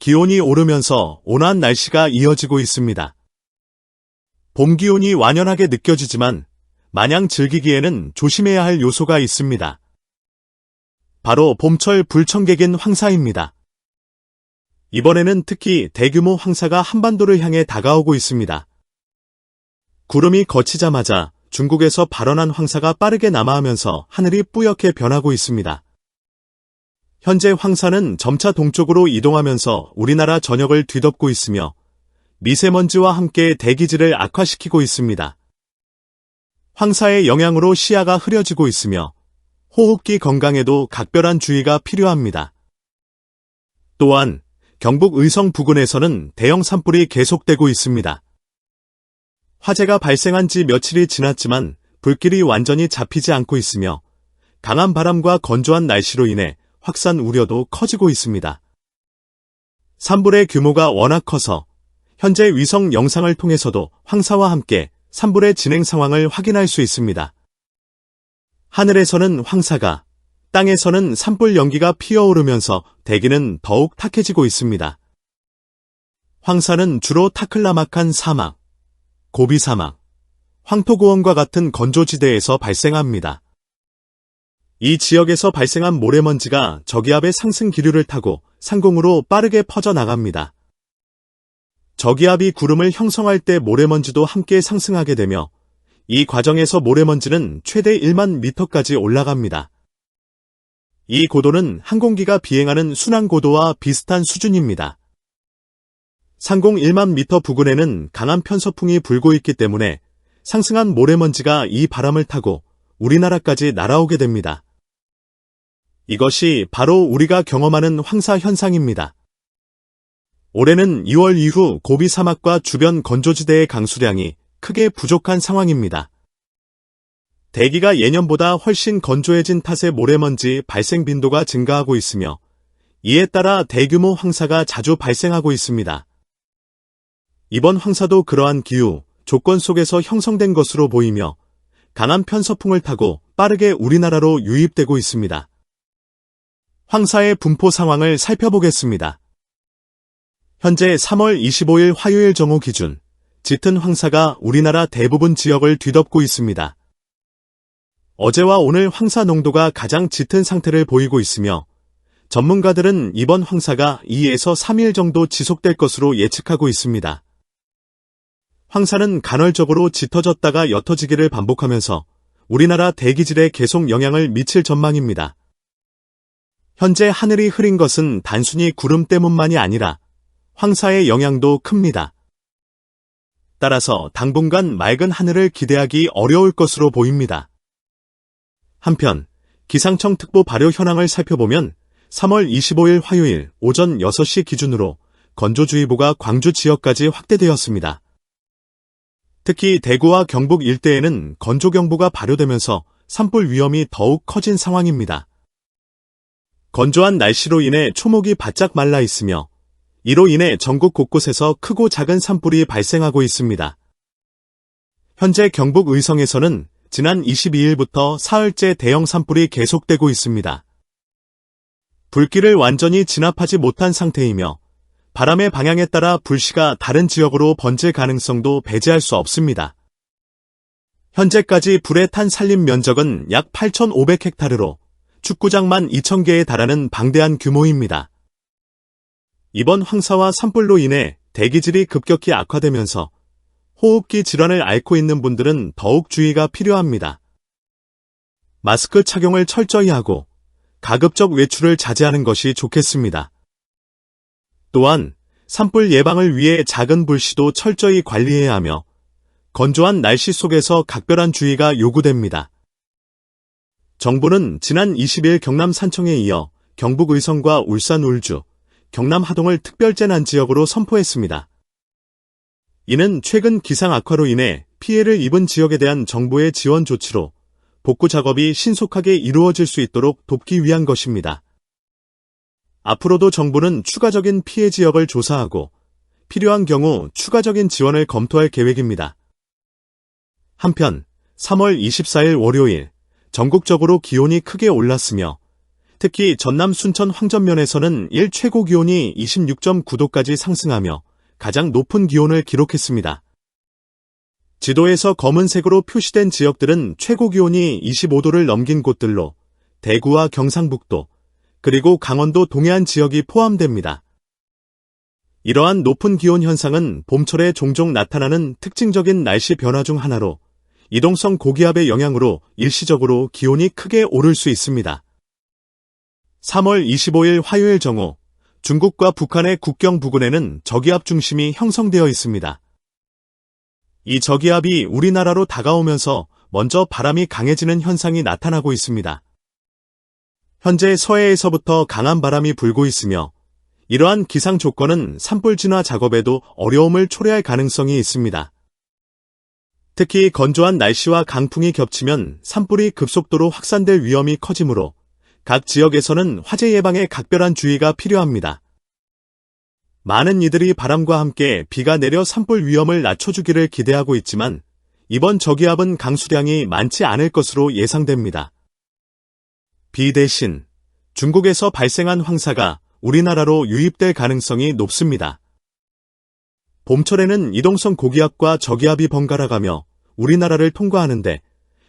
기온이 오르면서 온화한 날씨가 이어지고 있습니다. 봄 기온이 완연하게 느껴지지만 마냥 즐기기에는 조심해야 할 요소가 있습니다. 바로 봄철 불청객인 황사입니다. 이번에는 특히 대규모 황사가 한반도를 향해 다가오고 있습니다. 구름이 걷히자마자 중국에서 발원한 황사가 빠르게 남하하면서 하늘이 뿌옇게 변하고 있습니다. 현재 황사는 점차 동쪽으로 이동하면서 우리나라 전역을 뒤덮고 있으며 미세먼지와 함께 대기질을 악화시키고 있습니다. 황사의 영향으로 시야가 흐려지고 있으며 호흡기 건강에도 각별한 주의가 필요합니다. 또한 경북 의성 부근에서는 대형 산불이 계속되고 있습니다. 화재가 발생한 지 며칠이 지났지만 불길이 완전히 잡히지 않고 있으며 강한 바람과 건조한 날씨로 인해 확산 우려도 커지고 있습니다. 산불의 규모가 워낙 커서 현재 위성 영상을 통해서도 황사와 함께 산불의 진행 상황을 확인할 수 있습니다. 하늘에서는 황사가, 땅에서는 산불 연기가 피어오르면서 대기는 더욱 탁해지고 있습니다. 황사는 주로 타클라막한 사막, 고비 사막, 황토고원과 같은 건조지대에서 발생합니다. 이 지역에서 발생한 모래먼지가 저기압의 상승 기류를 타고 상공으로 빠르게 퍼져나갑니다. 저기압이 구름을 형성할 때 모래먼지도 함께 상승하게 되며 이 과정에서 모래먼지는 최대 1만 미터까지 올라갑니다. 이 고도는 항공기가 비행하는 순항고도와 비슷한 수준입니다. 상공 1만 미터 부근에는 강한 편서풍이 불고 있기 때문에 상승한 모래먼지가 이 바람을 타고 우리나라까지 날아오게 됩니다. 이것이 바로 우리가 경험하는 황사 현상입니다. 올해는 2월 이후 고비 사막과 주변 건조지대의 강수량이 크게 부족한 상황입니다. 대기가 예년보다 훨씬 건조해진 탓에 모래먼지 발생 빈도가 증가하고 있으며 이에 따라 대규모 황사가 자주 발생하고 있습니다. 이번 황사도 그러한 기후, 조건 속에서 형성된 것으로 보이며 강한 편서풍을 타고 빠르게 우리나라로 유입되고 있습니다. 황사의 분포 상황을 살펴보겠습니다. 현재 3월 25일 화요일 정오 기준 짙은 황사가 우리나라 대부분 지역을 뒤덮고 있습니다. 어제와 오늘 황사 농도가 가장 짙은 상태를 보이고 있으며 전문가들은 이번 황사가 2에서 3일 정도 지속될 것으로 예측하고 있습니다. 황사는 간헐적으로 짙어졌다가 옅어지기를 반복하면서 우리나라 대기질에 계속 영향을 미칠 전망입니다. 현재 하늘이 흐린 것은 단순히 구름 때문만이 아니라 황사의 영향도 큽니다. 따라서 당분간 맑은 하늘을 기대하기 어려울 것으로 보입니다. 한편 기상청 특보 발효 현황을 살펴보면 3월 25일 화요일 오전 6시 기준으로 건조주의보가 광주 지역까지 확대되었습니다. 특히 대구와 경북 일대에는 건조경보가 발효되면서 산불 위험이 더욱 커진 상황입니다. 건조한 날씨로 인해 초목이 바짝 말라 있으며 이로 인해 전국 곳곳에서 크고 작은 산불이 발생하고 있습니다. 현재 경북 의성에서는 지난 22일부터 사흘째 대형 산불이 계속되고 있습니다. 불길을 완전히 진압하지 못한 상태이며 바람의 방향에 따라 불씨가 다른 지역으로 번질 가능성도 배제할 수 없습니다. 현재까지 불에 탄 산림 면적은 약 8,500헥타르로 축구장만 2,000개에 달하는 방대한 규모입니다. 이번 황사와 산불로 인해 대기질이 급격히 악화되면서 호흡기 질환을 앓고 있는 분들은 더욱 주의가 필요합니다. 마스크 착용을 철저히 하고 가급적 외출을 자제하는 것이 좋겠습니다. 또한 산불 예방을 위해 작은 불씨도 철저히 관리해야 하며 건조한 날씨 속에서 각별한 주의가 요구됩니다. 정부는 지난 20일 경남 산청에 이어 경북 의성과 울산 울주, 경남 하동을 특별재난 지역으로 선포했습니다. 이는 최근 기상 악화로 인해 피해를 입은 지역에 대한 정부의 지원 조치로 복구 작업이 신속하게 이루어질 수 있도록 돕기 위한 것입니다. 앞으로도 정부는 추가적인 피해 지역을 조사하고 필요한 경우 추가적인 지원을 검토할 계획입니다. 한편 3월 24일 월요일 전국적으로 기온이 크게 올랐으며 특히 전남 순천 황전면에서는 일 최고 기온이 26.9도까지 상승하며 가장 높은 기온을 기록했습니다. 지도에서 검은색으로 표시된 지역들은 최고 기온이 25도를 넘긴 곳들로 대구와 경상북도, 그리고 강원도 동해안 지역이 포함됩니다. 이러한 높은 기온 현상은 봄철에 종종 나타나는 특징적인 날씨 변화 중 하나로 이동성 고기압의 영향으로 일시적으로 기온이 크게 오를 수 있습니다. 3월 25일 화요일 정오, 중국과 북한의 국경 부근에는 저기압 중심이 형성되어 있습니다. 이 저기압이 우리나라로 다가오면서 먼저 바람이 강해지는 현상이 나타나고 있습니다. 현재 서해에서부터 강한 바람이 불고 있으며 이러한 기상 조건은 산불 진화 작업에도 어려움을 초래할 가능성이 있습니다. 특히 건조한 날씨와 강풍이 겹치면 산불이 급속도로 확산될 위험이 커지므로 각 지역에서는 화재 예방에 각별한 주의가 필요합니다. 많은 이들이 바람과 함께 비가 내려 산불 위험을 낮춰주기를 기대하고 있지만 이번 저기압은 강수량이 많지 않을 것으로 예상됩니다. 비 대신 중국에서 발생한 황사가 우리나라로 유입될 가능성이 높습니다. 봄철에는 이동성 고기압과 저기압이 번갈아가며 우리나라를 통과하는데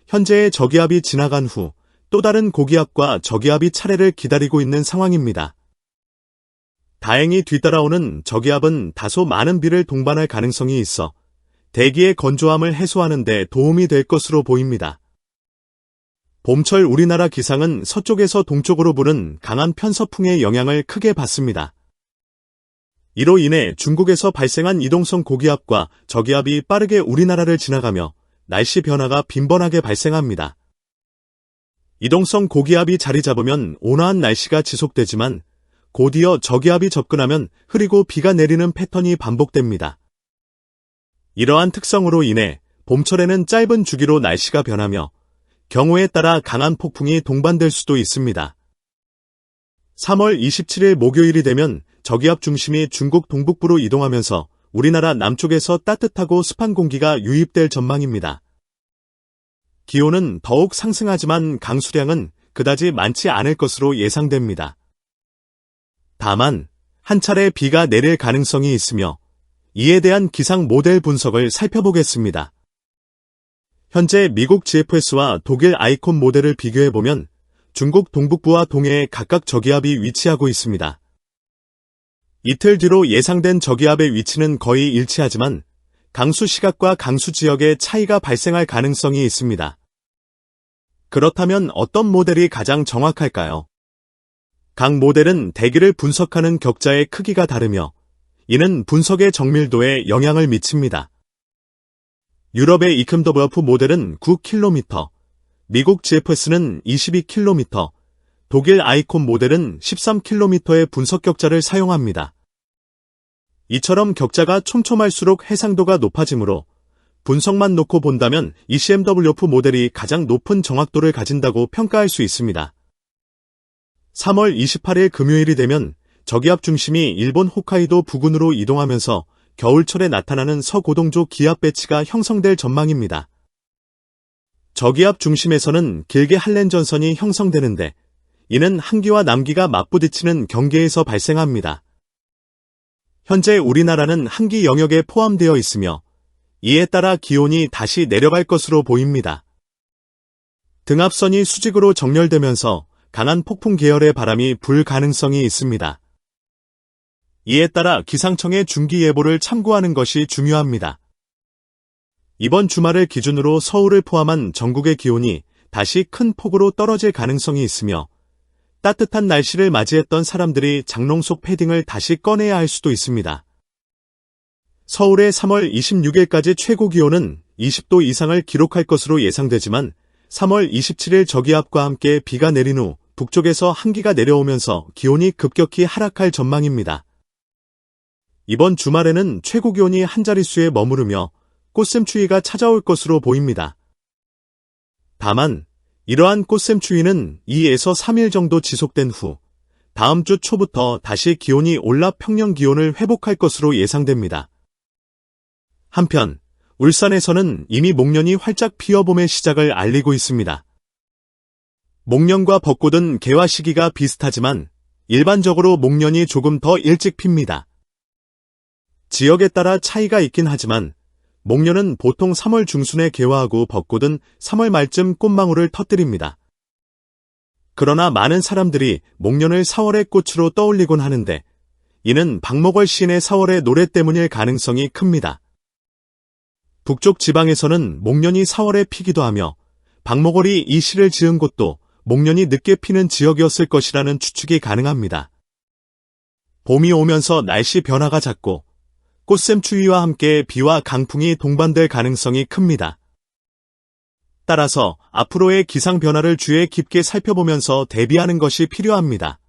현재의 저기압이 지나간 후 또 다른 고기압과 저기압이 차례를 기다리고 있는 상황입니다. 다행히 뒤따라오는 저기압은 다소 많은 비를 동반할 가능성이 있어 대기의 건조함을 해소하는 데 도움이 될 것으로 보입니다. 봄철 우리나라 기상은 서쪽에서 동쪽으로 부는 강한 편서풍의 영향을 크게 받습니다. 이로 인해 중국에서 발생한 이동성 고기압과 저기압이 빠르게 우리나라를 지나가며 날씨 변화가 빈번하게 발생합니다. 이동성 고기압이 자리 잡으면 온화한 날씨가 지속되지만 곧이어 저기압이 접근하면 흐리고 비가 내리는 패턴이 반복됩니다. 이러한 특성으로 인해 봄철에는 짧은 주기로 날씨가 변하며 경우에 따라 강한 폭풍이 동반될 수도 있습니다. 3월 27일 목요일이 되면 저기압 중심이 중국 동북부로 이동하면서 우리나라 남쪽에서 따뜻하고 습한 공기가 유입될 전망입니다. 기온은 더욱 상승하지만 강수량은 그다지 많지 않을 것으로 예상됩니다. 다만 한 차례 비가 내릴 가능성이 있으며 이에 대한 기상 모델 분석을 살펴보겠습니다. 현재 미국 GFS와 독일 아이콘 모델을 비교해보면 중국 동북부와 동해에 각각 저기압이 위치하고 있습니다. 이틀 뒤로 예상된 저기압의 위치는 거의 일치하지만 강수 시각과 강수 지역의 차이가 발생할 가능성이 있습니다. 그렇다면 어떤 모델이 가장 정확할까요? 각 모델은 대기를 분석하는 격자의 크기가 다르며 이는 분석의 정밀도에 영향을 미칩니다. 유럽의 이큼더브어프 모델은 9km, 미국 GFS는 22km, 독일 아이콘 모델은 13km의 분석 격자를 사용합니다. 이처럼 격자가 촘촘할수록 해상도가 높아지므로 분석만 놓고 본다면 ECMWF 모델이 가장 높은 정확도를 가진다고 평가할 수 있습니다. 3월 28일 금요일이 되면 저기압 중심이 일본 홋카이도 부근으로 이동하면서 겨울철에 나타나는 서고동조 기압 배치가 형성될 전망입니다. 저기압 중심에서는 길게 한랭전선이 형성되는데 이는 한기와 남기가 맞부딪히는 경계에서 발생합니다. 현재 우리나라는 한기 영역에 포함되어 있으며 이에 따라 기온이 다시 내려갈 것으로 보입니다. 등압선이 수직으로 정렬되면서 강한 폭풍 계열의 바람이 불 가능성이 있습니다. 이에 따라 기상청의 중기예보를 참고하는 것이 중요합니다. 이번 주말을 기준으로 서울을 포함한 전국의 기온이 다시 큰 폭으로 떨어질 가능성이 있으며 따뜻한 날씨를 맞이했던 사람들이 장롱 속 패딩을 다시 꺼내야 할 수도 있습니다. 서울의 3월 26일까지 최고 기온은 20도 이상을 기록할 것으로 예상되지만 3월 27일 저기압과 함께 비가 내린 후 북쪽에서 한기가 내려오면서 기온이 급격히 하락할 전망입니다. 이번 주말에는 최고 기온이 한 자릿수에 머무르며 꽃샘추위가 찾아올 것으로 보입니다. 다만 이러한 꽃샘추위는 2에서 3일 정도 지속된 후 다음 주 초부터 다시 기온이 올라 평년 기온을 회복할 것으로 예상됩니다. 한편 울산에서는 이미 목련이 활짝 피어 봄의 시작을 알리고 있습니다. 목련과 벚꽃은 개화 시기가 비슷하지만 일반적으로 목련이 조금 더 일찍 핍니다. 지역에 따라 차이가 있긴 하지만 목련은 보통 3월 중순에 개화하고 벚꽃은 3월 말쯤 꽃망울을 터뜨립니다. 그러나 많은 사람들이 목련을 4월의 꽃으로 떠올리곤 하는데 이는 박목월 시인의 4월의 노래 때문일 가능성이 큽니다. 북쪽 지방에서는 목련이 4월에 피기도 하며 박목월이 이 시를 지은 곳도 목련이 늦게 피는 지역이었을 것이라는 추측이 가능합니다. 봄이 오면서 날씨 변화가 잦고 꽃샘추위와 함께 비와 강풍이 동반될 가능성이 큽니다. 따라서 앞으로의 기상 변화를 주의 깊게 살펴보면서 대비하는 것이 필요합니다.